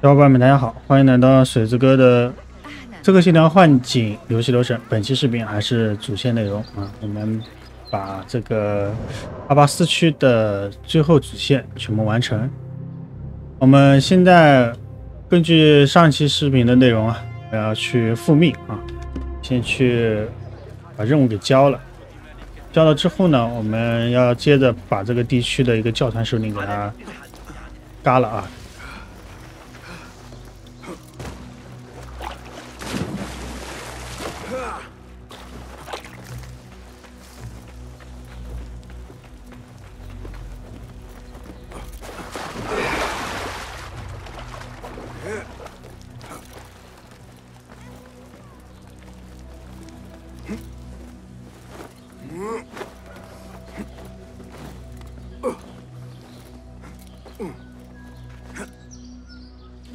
小伙伴们，大家好，欢迎来到水之哥的《刺客信条幻景》游戏流程。本期视频还是主线内容啊，我们把这个阿巴斯区的最后主线全部完成。我们现在根据上期视频的内容啊，我要去复命啊，先去把任务给交了。交了之后呢，我们要接着把这个地区的一个教团首领给他嘎了啊。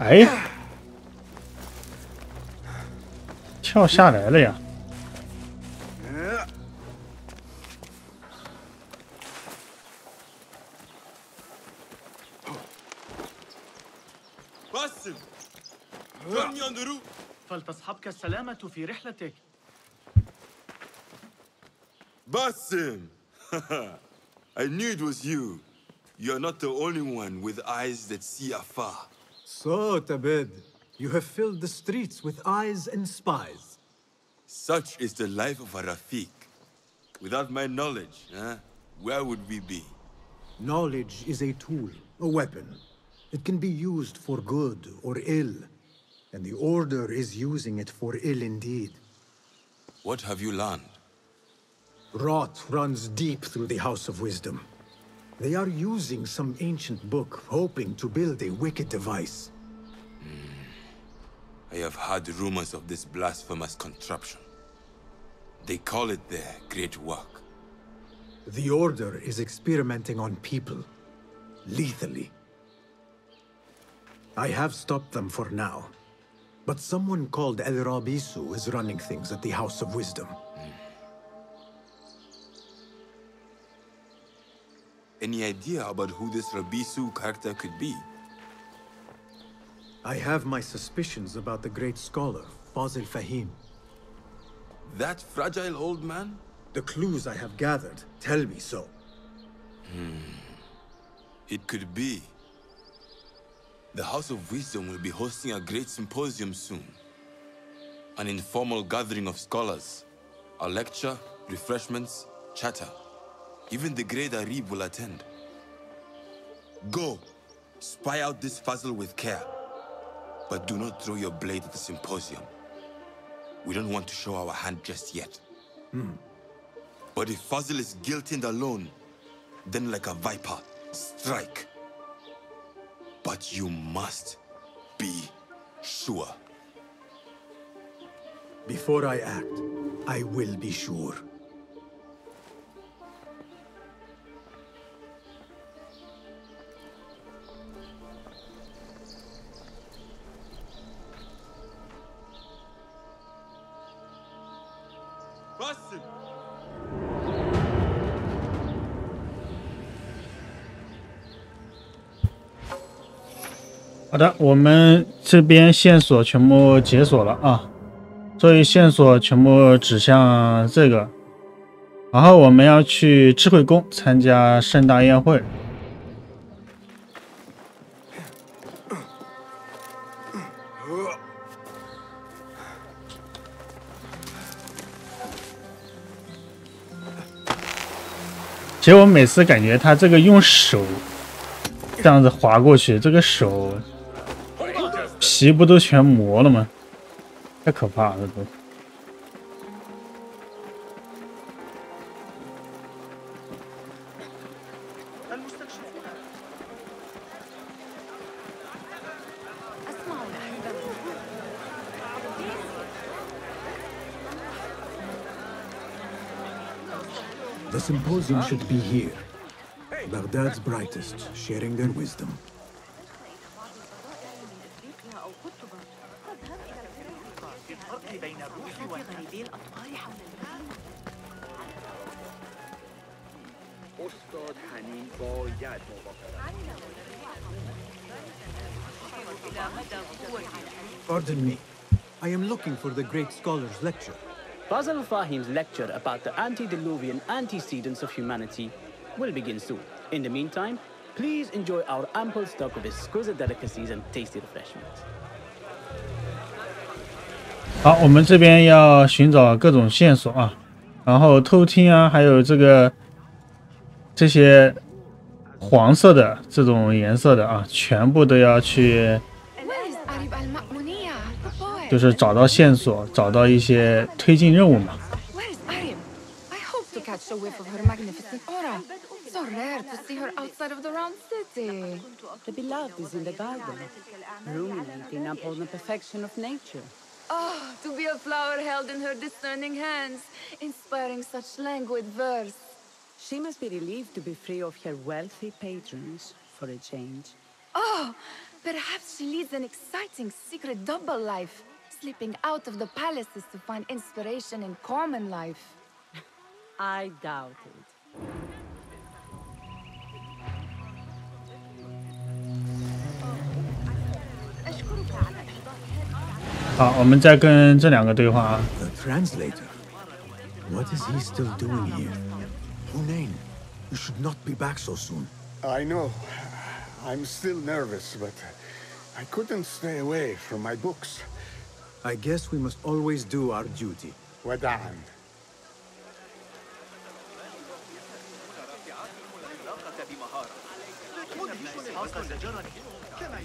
哎，跳下来了呀باسم جوني on the roof فلتصحبك السلامة في رحلتك. باسم I knew it was you. You're not the only one with eyes that see afar. So, Tabed, you have filled the streets with eyes and spies. Such is the life of a Rafiq. Without my knowledge, where would we be? Knowledge is a tool, a weapon. It can be used for good or ill, and the Order is using it for ill indeed. What have you learned? Rot runs deep through the House of Wisdom. They are using some ancient book, hoping to build a wicked device. I have heard rumors of this blasphemous contraption. They call it their great work. The Order is experimenting on people, lethally. I have stopped them for now, but someone called El Rabisu is running things at the House of Wisdom. Any idea about who this Rabisu character could be? I have my suspicions about the great scholar, Fazil Fahim. That fragile old man? The clues I have gathered tell me so. It could be. The House of Wisdom will be hosting a great symposium soon. An informal gathering of scholars. A lecture, refreshments, chatter. Even the great Arib will attend. Go, spy out this Fazil with care. But do not throw your blade at the symposium. We don't want to show our hand just yet. But if Fazil is guilty and alone, then like a viper, strike. But you must be sure. Before I act, I will be sure. Basim! 好的，我们这边线索全部解锁了啊，所以线索全部指向这个，然后我们要去智慧宫参加盛大宴会。其实我每次感觉他这个用手这样子划过去，这个手皮不都全磨了吗？太可怕了都。The symposium should be here. Baghdad's brightest, sharing their wisdom. استاد حنین باید موافقت Pardon me. I am looking for the great scholar's lecture. Basil Fahim's lecture about the antediluvian antecedents of humanity will begin soon. In the meantime, please enjoy our ample stock of exquisite delicacies and tasty refreshments. 好，我们这边要寻找各种线索啊，然后偷听啊，还有这些黄色的这种颜色的啊，全部都要去，就是找到线索，找到一些推进任务嘛。So rare to see her outside of the round city. The beloved is in the garden, ruminating upon the perfection of nature. Oh, to be a flower held in her discerning hands, inspiring such languid verse. She must be relieved to be free of her wealthy patrons for a change. Oh, perhaps she leads an exciting secret double life, slipping out of the palaces to find inspiration in common life. I doubt it. 好，我们再跟这两个对话啊。The translator? What is he still doing here? Hunain, you should not be back so soon. I know. I'm still nervous, but I couldn't stay away from my books. I guess we must always do our duty. Wada'an.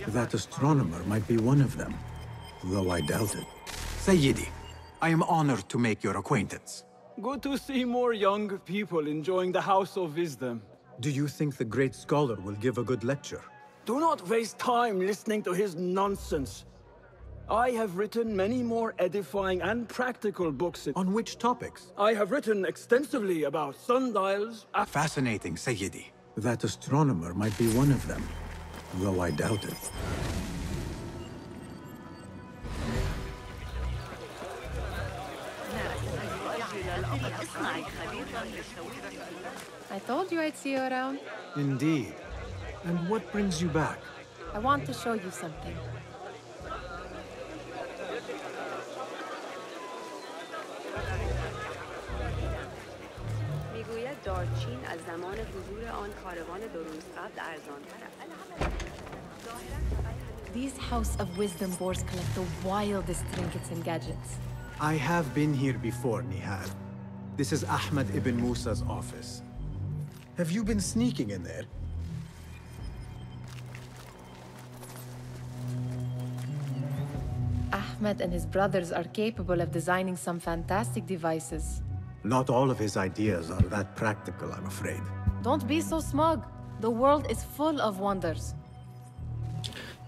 That astronomer might be one of them, though I doubt it. Sayyidi, I am honored to make your acquaintance. Good to see more young people enjoying the House of Wisdom. Do you think the great scholar will give a good lecture? Do not waste time listening to his nonsense. I have written many more edifying and practical books. On which topics? I have written extensively about sundials. Fascinating, Sayyidi. That astronomer might be one of them, though I doubt it. I told you I'd see you around. Indeed. And what brings you back? I want to show you something. These House of Wisdom boards collect the wildest trinkets and gadgets. I have been here before, Nihal. This is Ahmed ibn Musa's office. Have you been sneaking in there? Ahmed and his brothers are capable of designing some fantastic devices. Not all of his ideas are that practical, I'm afraid. Don't be so smug. The world is full of wonders.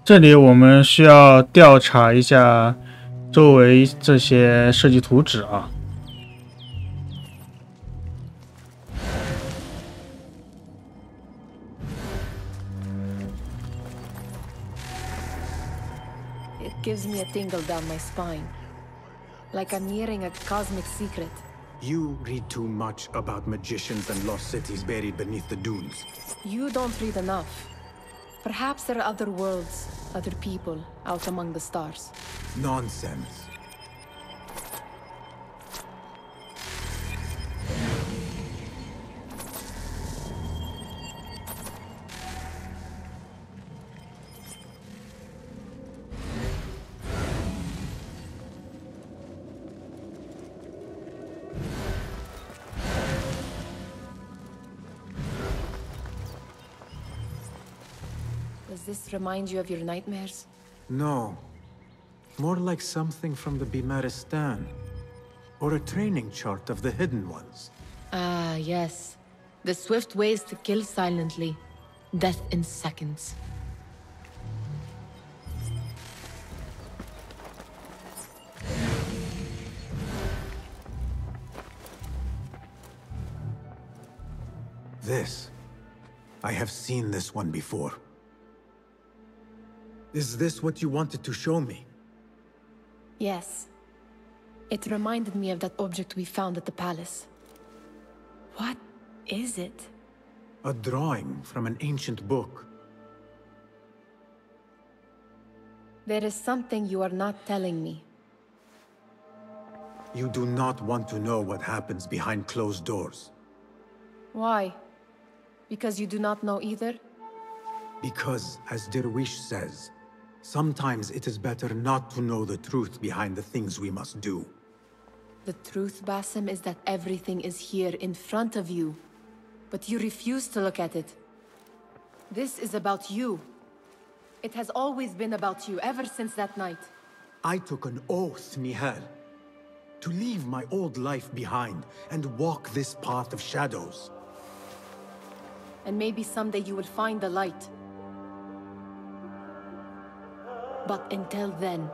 这里我们需要调查一下周围这些设计图纸啊。It gives me a tingle down my spine, like I'm hearing a cosmic secret. You read too much about magicians and lost cities buried beneath the dunes. You don't read enough. Perhaps there are other worlds, other people out among the stars. Nonsense. Does this remind you of your nightmares? No. More like something from the Bimaristan. Or a training chart of the Hidden Ones. Ah, yes. The swift ways to kill silently. Death in seconds. This. I have seen this one before. Is this what you wanted to show me? Yes. It reminded me of that object we found at the palace. What is it? A drawing from an ancient book. There is something you are not telling me. You do not want to know what happens behind closed doors. Why? Because you do not know either? Because, as Derwish says, sometimes it is better not to know the truth behind the things we must do. The truth, Basim, is that everything is here in front of you. But you refuse to look at it. This is about you. It has always been about you, ever since that night. I took an oath, Nihal, to leave my old life behind and walk this path of shadows. And maybe someday you will find the light. But until then,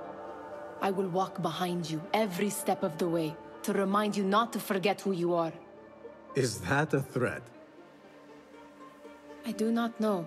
I will walk behind you every step of the way to remind you not to forget who you are. Is that a threat? I do not know.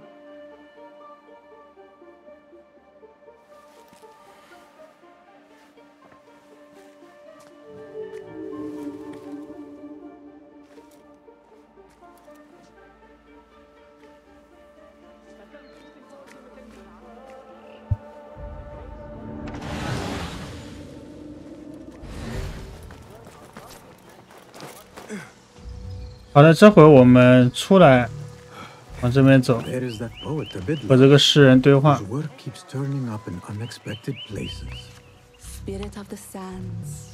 好的，这回我们出来，往这边走， There is that poet, the Bidla, 和这个诗人对话。 whose work keeps turning up in unexpected places. Spirit of the sands.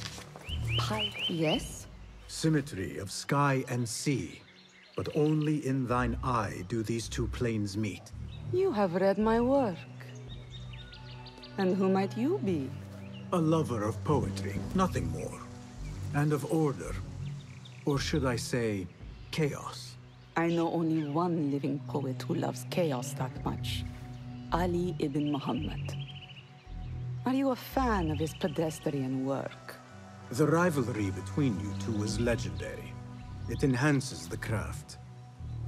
Yes? Symmetry of sky and sea, but only in thine eye do these two planes meet. You have read my work. And who might you be? A lover of poetry, nothing more. And of order. Or should I say, chaos. I know only one living poet who loves chaos that much. Ali ibn Muhammad. Are you a fan of his pedestrian work? The rivalry between you two is legendary. It enhances the craft.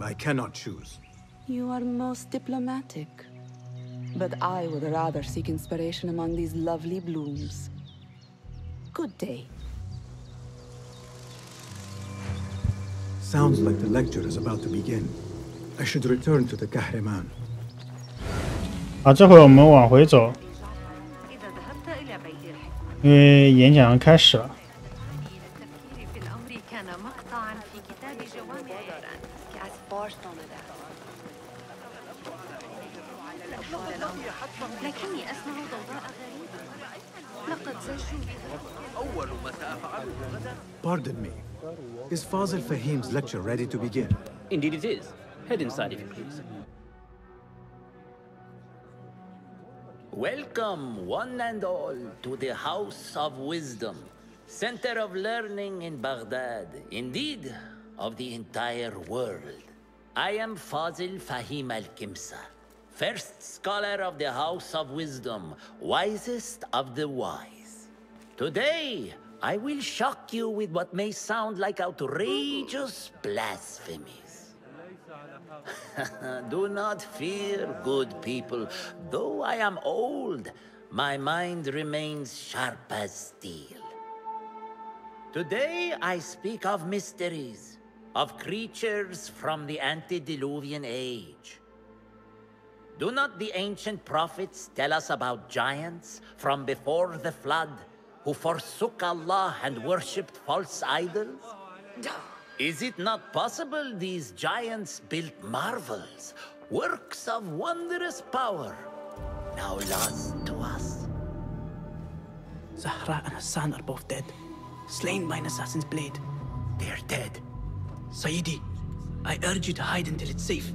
I cannot choose. You are most diplomatic. But I would rather seek inspiration among these lovely blooms. Good day. Sounds like the lecture is about to begin. I should return to the Kahraman. 好，这回我们往回走，因为演讲开始了。 لكني أسمع ضوضاء غريبة. لقد زجوا بها. أول ما سأفعله غدا. Pardon me. Is Fazil Fahim's lecture ready to begin? Indeed it is. Head inside if you please. Welcome, one and all, to the House of Wisdom, center of learning in Baghdad, indeed, of the entire world. I am Fazil Fahim al-Kimsa, first scholar of the House of Wisdom, wisest of the wise. Today, I will shock you with what may sound like outrageous blasphemies. Do not fear, good people. Though I am old, my mind remains sharp as steel. Today, I speak of mysteries, of creatures from the antediluvian age. Do not the ancient prophets tell us about giants from before the flood who forsook Allah and worshipped false idols? Is it not possible these giants built marvels, works of wondrous power, now lost to us? Zahra and Hassan are both dead, slain by an assassin's blade. They're dead. Sayyidi, I urge you to hide until it's safe.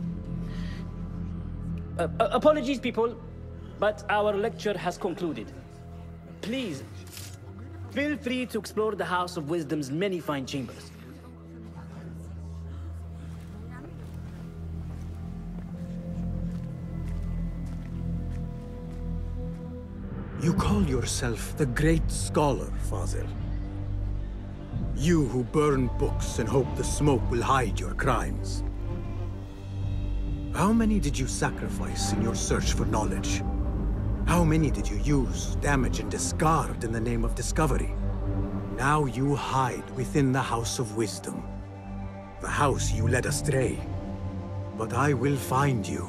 Apologies, people, but our lecture has concluded. Please, feel free to explore the House of Wisdom's many fine chambers. You call yourself the great scholar, Fazil. You who burn books and hope the smoke will hide your crimes. How many did you sacrifice in your search for knowledge? How many did you use, damage, and discard in the name of discovery? Now you hide within the House of Wisdom. The house you led astray. But I will find you.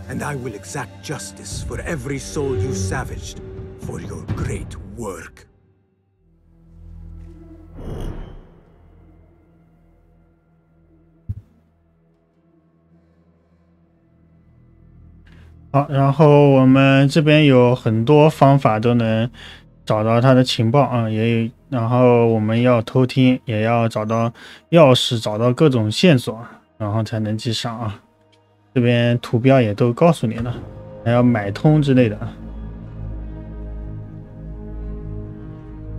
And I will exact justice for every soul you savaged for your great work. 好，然后我们这边有很多方法都能找到他的情报啊，也有，然后我们要偷听，也要找到钥匙，找到各种线索，然后才能击杀啊。这边图标也都告诉你了，还要买通之类的啊。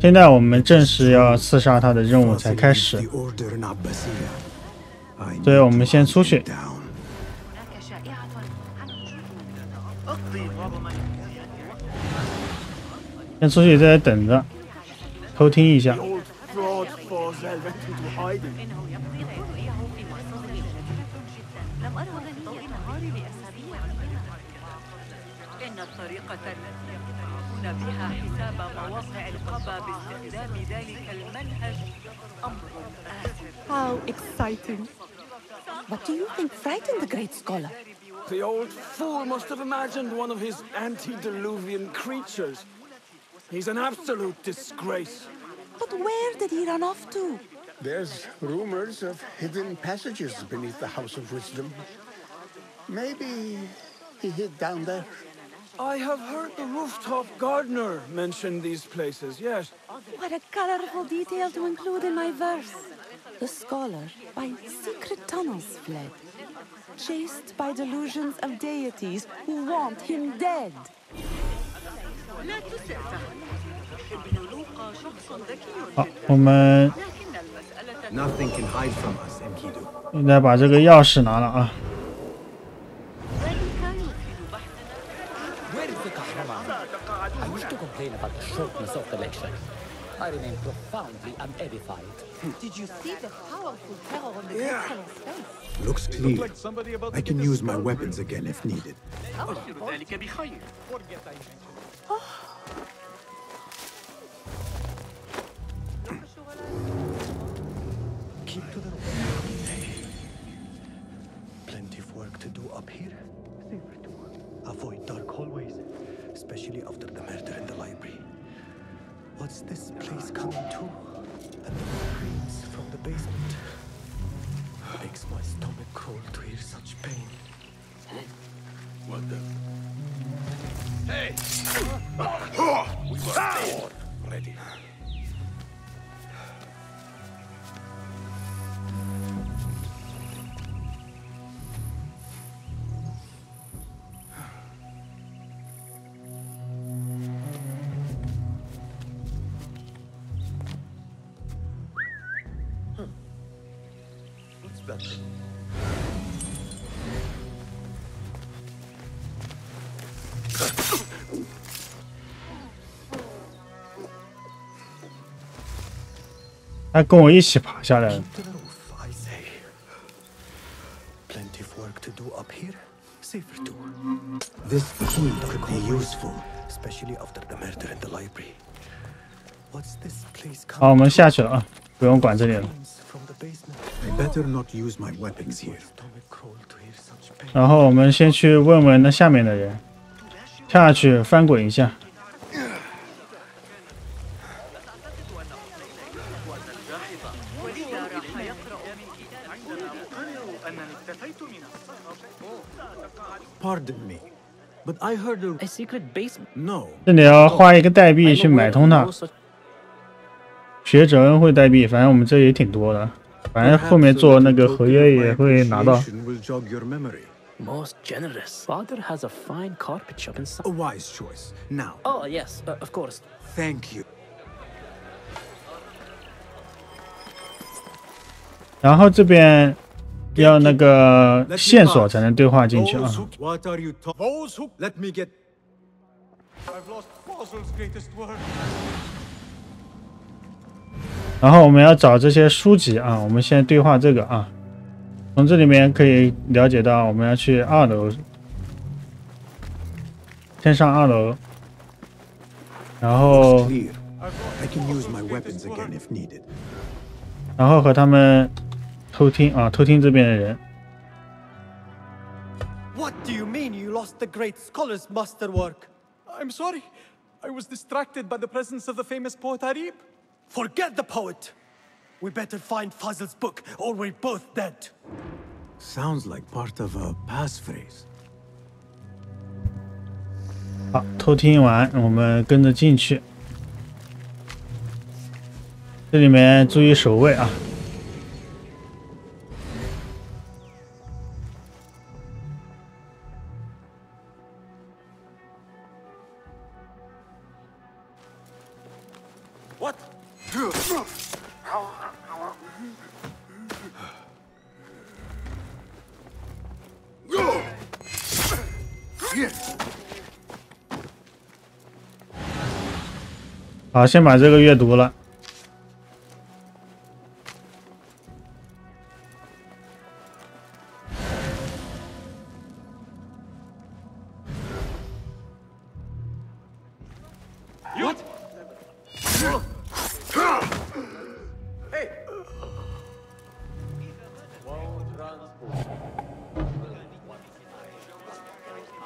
现在我们正是要刺杀他的任务才开始，所以我们先出去。先出去，在这等着，偷听一下。How exciting! What do you think frightened the great scholar? The old fool must have imagined one of his antediluvian creatures. He's an absolute disgrace. But where did he run off to? There's rumors of hidden passages beneath the House of Wisdom. Maybe he hid down there. I have heard the rooftop gardener mention these places, yes. What a colorful detail to include in my verse. The scholar by secret tunnels fled, chased by delusions of deities who want him dead. 好，我们 Nothing can hide from us, Enkidu. 现在把这个钥匙拿了啊。I wish to complain about the shortness of the lecture. I remain profoundly unedified. Did you see the powerful terror on the great scholar's face? Looks clear. I can use my weapons again if needed. Keep to the road. Plenty of work to do up here. Safer to avoid dark hallways, especially after the murder in the library. What's this place coming to? And the screams from the basement. Makes my stomach crawl to hear such pain. What the? Hey! We were dead already. What's that? 他跟我一起爬下来了。 Keep to the roof, I say. Plenty of work to do up here. Safer too. This key could be useful. Especially after the murder in the library. What's this place 好，我 coming 们 to? 下去了啊，不用管这里了。 From the basement. I better not use my weapons here. Stomach crawl to hear such pain. 然后我们先去问问那下面的人，跳下去翻滚一下。 Pardon me, but I heard A secret basement? No. 这里要花一个代币去买通它，学者恩惠代币，反正我们这也挺多的，反正后面做那个合约也会拿到。 Will jog your memory. Most generous. Father has a fine carpet shop in A Sun. wise choice. Now, Oh, yes, of course. thank you. 然后这边要那个线索才能对话进去啊。 What are you talking? Let me get. I've lost Fossil's greatest word. 然后我们要找这些书籍啊，我们先对话这个啊。从这里面可以了解到，我们要去2楼，先上2楼，然后 Clear. I can use my weapons again if needed. 然后和他们偷听啊，偷听这边的人。 What do you mean you lost the great scholar's masterwork. I'm sorry. I was distracted by the presence of the famous poet Arib. Forget the poet. We better find Fazl's book, or we're both dead. Sounds like part of a passphrase. 好，偷听完，我们跟着进去。这里面注意守卫啊。What? 好，先把这个阅读了。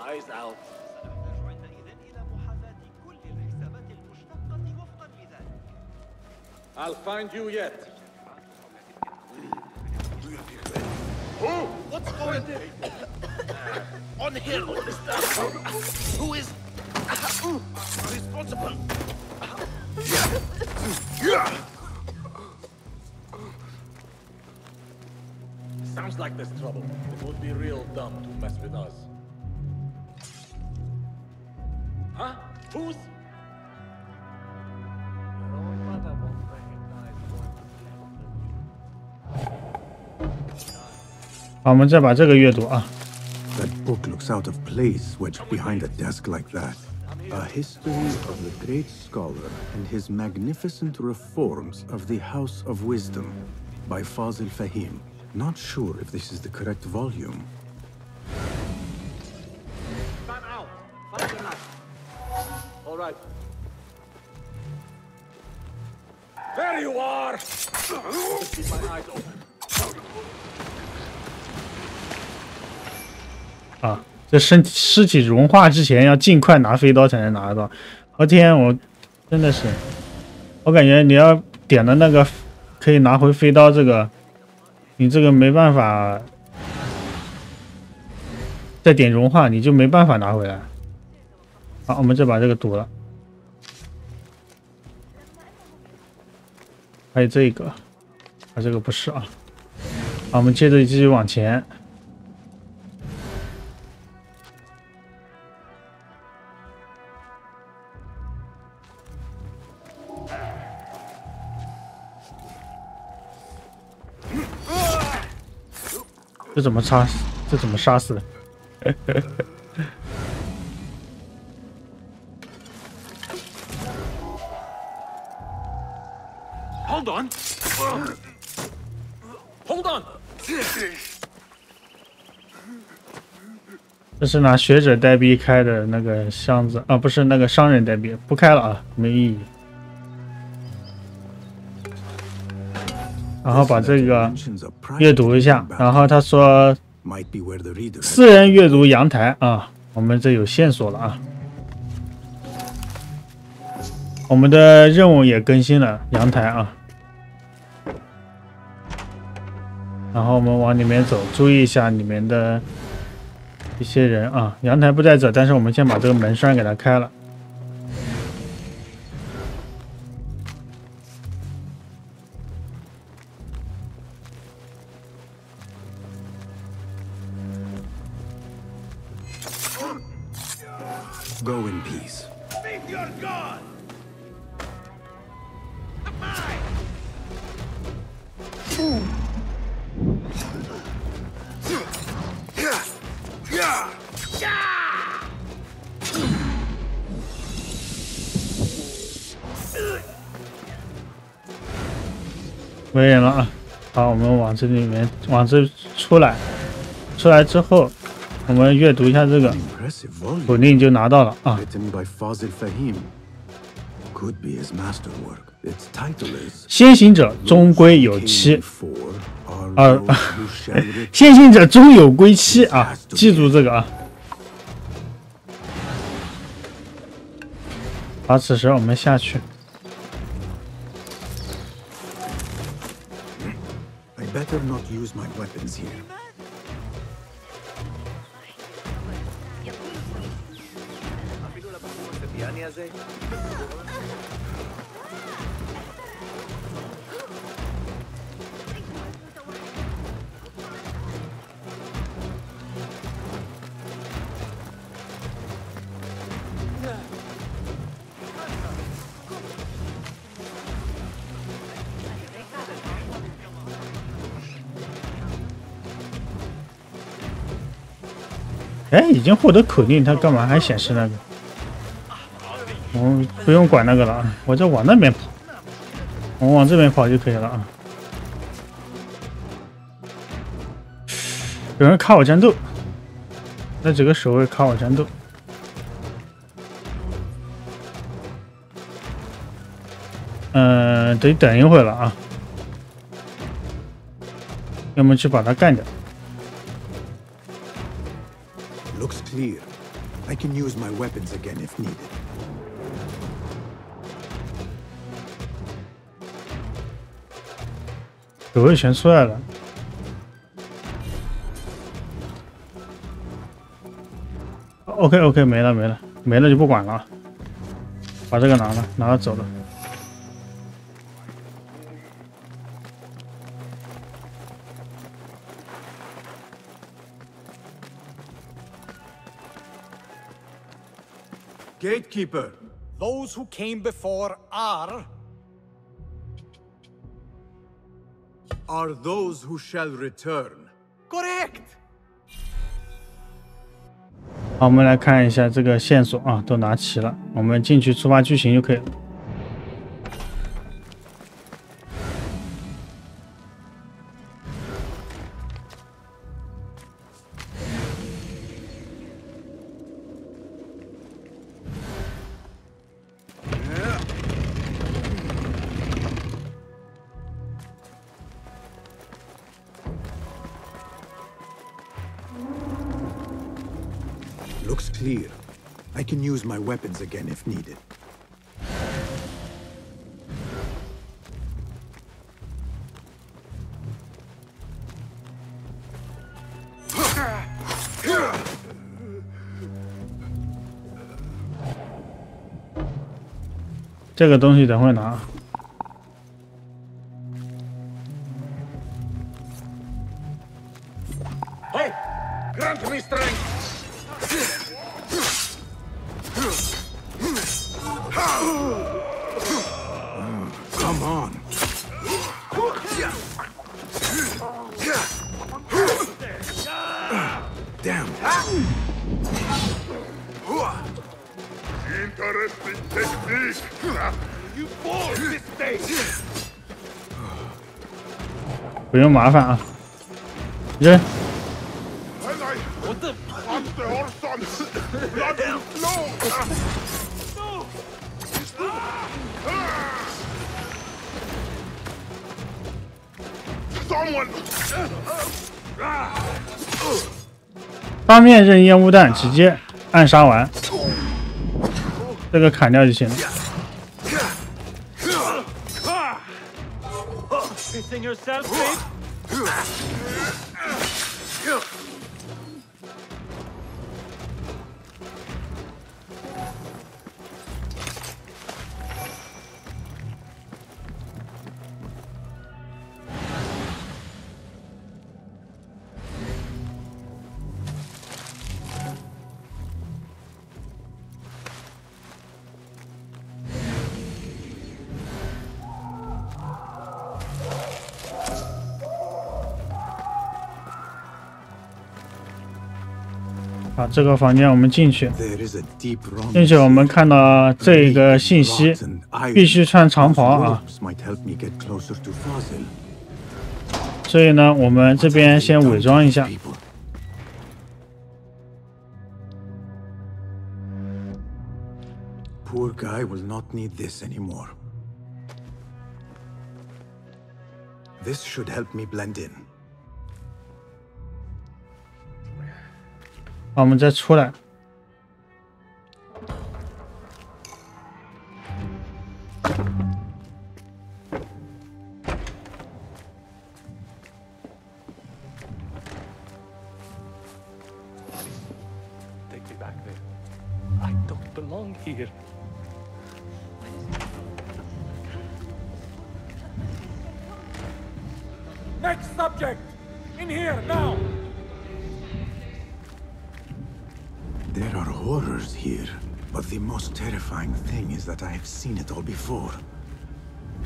Eyes out. I'll find you yet. What's going on here, Mr. Who is responsible? Sounds like there's trouble. It would be real dumb to mess with us. Huh? Who's? 好，我们再把这个阅读啊。 That book looks out of place wedged behind a desk like that. A history of the great scholar and his magnificent reforms of the House of Wisdom by Fazil Fahim. Not sure if this is the correct volume. Time out. Find the knife. All right. There you are. Keep my eyes open. 啊，这尸体融化之前要尽快拿飞刀才能拿得到。我天，我真的是，我感觉你要点的那个可以拿回飞刀这个，你这个没办法再点融化，你就没办法拿回来。好，我们再把这个堵了。还有这个，啊，这个不是啊。好，我们接着继续往前。 这怎么杀？这怎么杀死的？Hold on. Hold on. 这是拿学者代币开的那个箱子啊，不是那个商人代币，不开了啊，没意义。 然后把这个阅读一下，然后他说私人阅读阳台啊，我们这有线索了啊。我们的任务也更新了阳台啊。然后我们往里面走，注意一下里面的一些人啊。阳台不在这，但是我们先把这个门栓给它开了。 Go in peace. Meet your god! Mine! 没人了啊！好，我们往这里面，往这出来，出来之后，我们阅读一下这个，口令就拿到了啊。先行者终归有期，先行者终有归期啊！记住这个啊。好，此时我们下去。I better not use my weapons here.哎，已经获得口令，它干嘛还显示那个？我不用管那个了啊，我就往那边跑，我往这边跑就可以了啊。有人卡我战斗，那几个守卫卡我战斗。得等一会儿了啊，要么去把它干掉。Looks clear. I can use my weapons again if needed. 守卫全出来了。OK， 没了就不管了，把这个拿了走了。Gatekeeper, those who came before are those who shall return. Correct. 好，我们来看一下这个线索啊，都拿齐了，我们进去触发剧情就可以了。Looks clear. I can use my weapons again if needed. “这个东西等会拿。Hey, grant me strength. Come on. Damn. Interesting technique. You fall this day. 不用麻烦啊，扔。我的the Orson. Blood will flow. Someone. 当面扔烟雾弹，直接暗杀完，这个砍掉就行了。Pissing yourself, babe? 好，这个房间我们进去。进去我们看到这个信息，必须穿长袍啊。所以呢，我们这边先伪装一下。Poor guy will not need this anymore. This should help me blend in. 好，我们再出来。Take me back there. I don't belong here. Next subject! In here, now! There are horrors here, but the most terrifying thing is that I have seen it all before.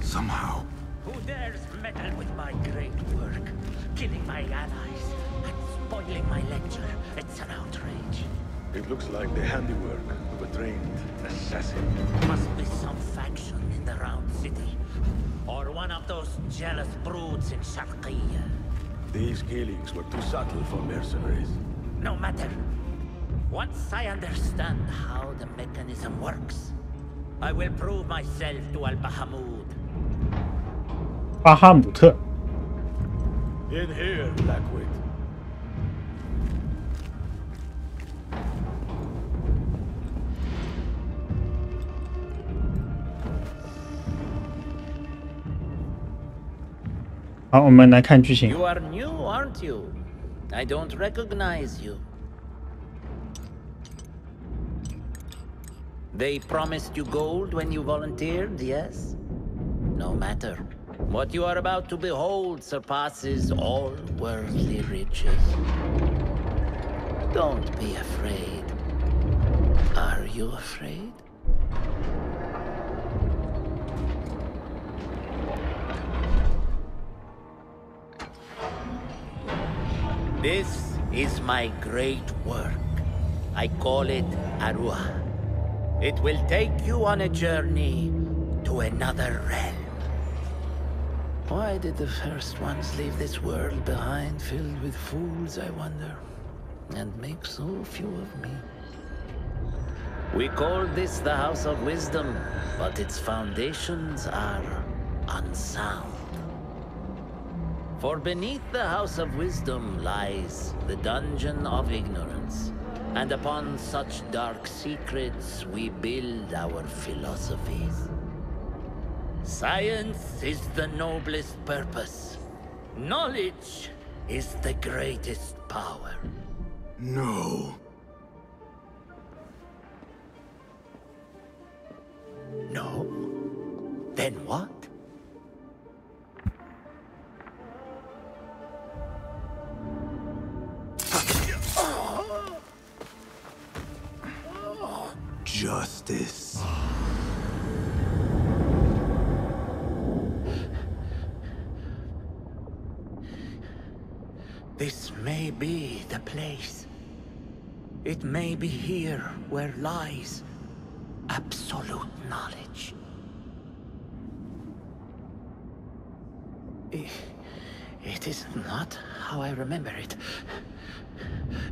Somehow. Who dares meddle with my great work? Killing my allies and spoiling my lecture. It's an outrage. It looks like the handiwork of a trained assassin. Must be some faction in the Round City. Or one of those jealous broods in Sharqiyya. These killings were too subtle for mercenaries. No matter. Once I understand how the mechanism works, I will prove myself to Al-Bahamud. 巴哈姆特。 In here, Blackwit. 好，我们来看剧情。 You are new, aren't you? I don't recognize you. They promised you gold when you volunteered, yes? No matter. What you are about to behold surpasses all worldly riches. Don't be afraid. Are you afraid? This is my great work. I call it Aruha. It will take you on a journey to another realm. Why did the first ones leave this world behind filled with fools, I wonder, and make so few of me? We call this the House of Wisdom, but its foundations are unsound. For beneath the House of Wisdom lies the Dungeon of Ignorance, and upon such dark secrets we build our philosophies. Science is the noblest purpose. Knowledge is the greatest power. No. No? Then what? Justice. This may be the place. It may be here where lies absolute knowledge. It is not how I remember it.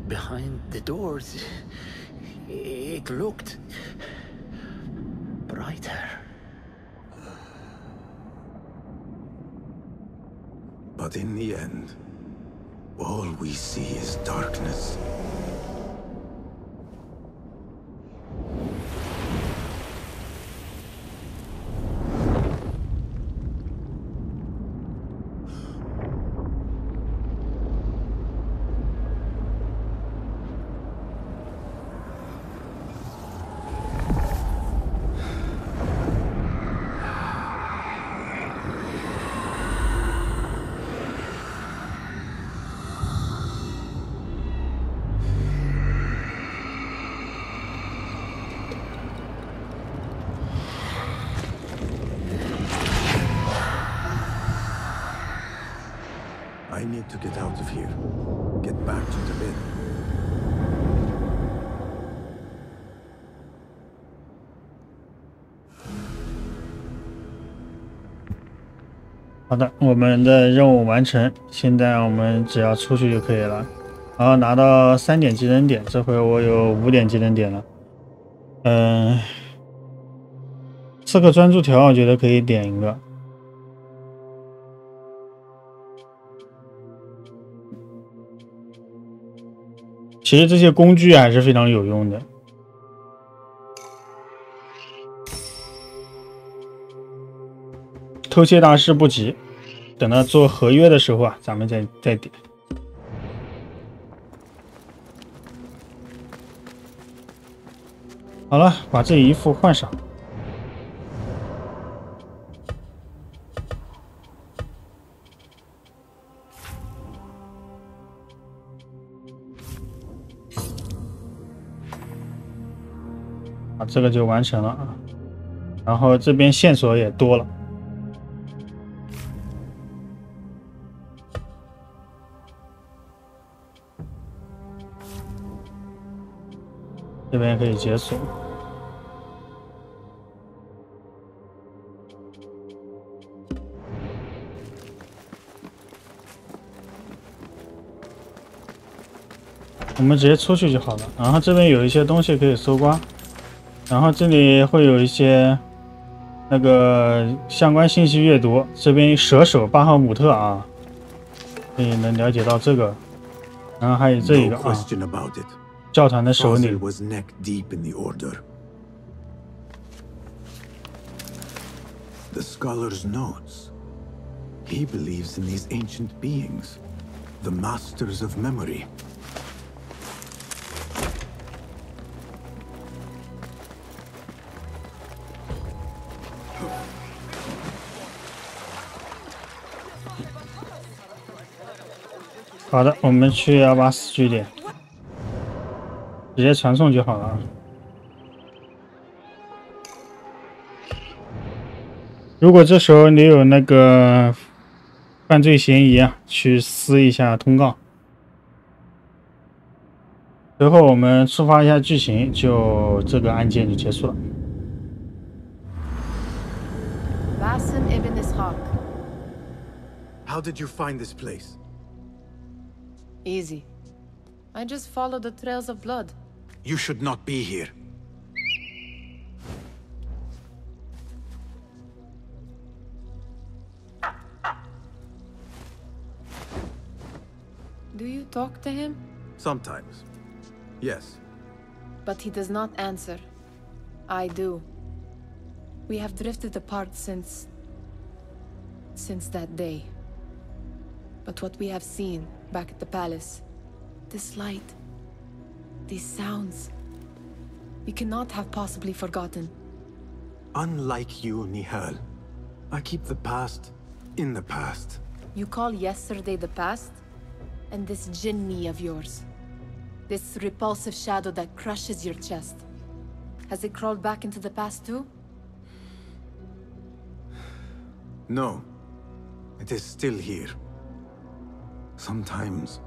Behind the doors, it looked brighter. But in the end, all we see is darkness. I need to get out of here. Get back to the bed. 好的，我们的任务完成，现在我们只要出去就可以了。然后拿到3点技能点，这回我有5点技能点了。刺客专注条我觉得可以点一个。其实这些工具还是非常有用的。偷窃大师不急，等到做合约的时候啊，咱们再点。好了，把这一副换上。啊，这个就完成了啊。然后这边线索也多了。这边可以解锁。我们直接出去就好了。然后这边有一些东西可以搜刮，然后这里会有一些那个相关信息阅读。这边蛇手巴赫姆特啊，可以能了解到这个。然后还有这一个啊。教团的首领。 was neck deep in the order. The scholar's notes. He believes in these ancient beings, the masters of memory. "好的，我们去阿巴斯据点。 直接传送就好了。如果这时候你有那个犯罪嫌疑啊，去撕一下通告。随后我们触发一下剧情，就这个案件就结束了。Basim ibn Ishaq. How did you find this place? Easy. I just followed the trails of blood. You should not be here. Do you talk to him? Sometimes. Yes. But he does not answer. I do. We have drifted apart since that day. But what we have seen back at the palace, this light, these sounds, we cannot have possibly forgotten. Unlike you, Nihal, I keep the past in the past. You call yesterday the past? And this jinni of yours, this repulsive shadow that crushes your chest, has it crawled back into the past too? No. It is still here. Sometimes,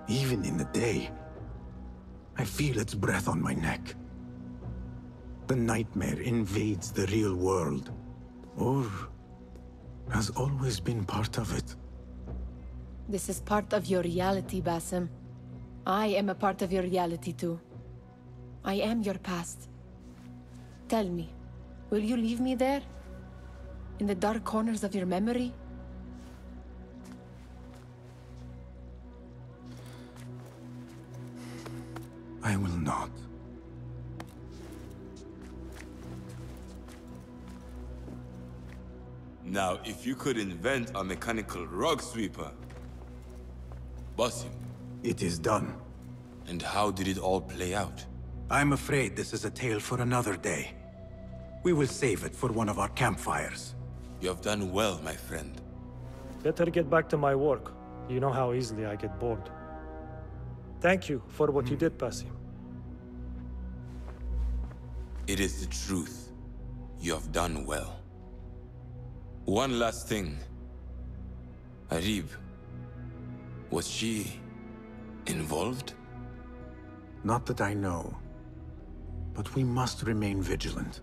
even in the day, I feel its breath on my neck. The nightmare invades the real world, or has always been part of it. This is part of your reality, Basim. I am a part of your reality too. I am your past. Tell me, will you leave me there? In the dark corners of your memory? I will not. Now, if you could invent a mechanical rug sweeper, Basim. It is done. And how did it all play out? I'm afraid this is a tale for another day. We will save it for one of our campfires. You have done well, my friend. Better get back to my work. You know how easily I get bored. Thank you for what you did, Basim. It is the truth. You have done well. One last thing. Arib, was she involved? Not that I know. But we must remain vigilant.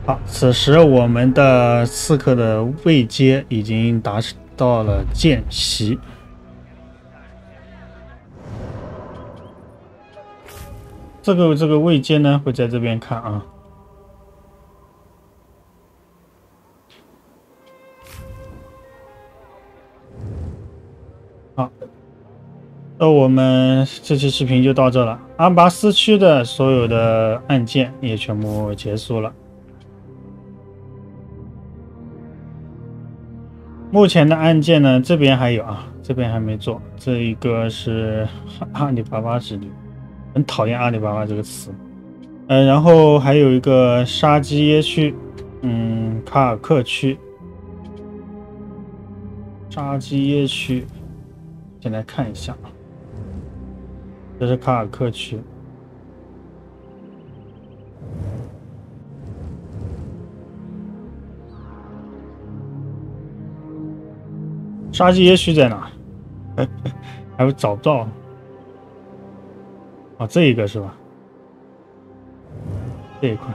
好，此时我们的刺客的位阶已经达到了见习。这个位阶呢会在这边看啊。好，那我们这期视频就到这了。阿拔斯区的所有的案件也全部结束了。目前的案件呢，这边还有啊，这边还没做。这一个是阿里巴巴之旅，很讨厌阿里巴巴这个词。然后还有一个杀鸡耶区，卡尔克区，杀鸡耶区，先来看一下，这是卡尔克区。杀鸡耶区在哪？还找不到。哦，这一个是吧？这一块。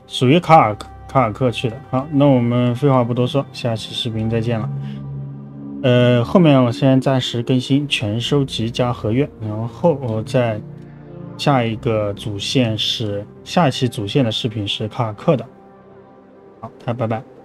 属于卡尔克区的。好，那我们废话不多说，下期视频再见了。后面我先暂时更新全收集加合约，然后我再下一期主线的视频是卡尔克的。好，大家拜拜。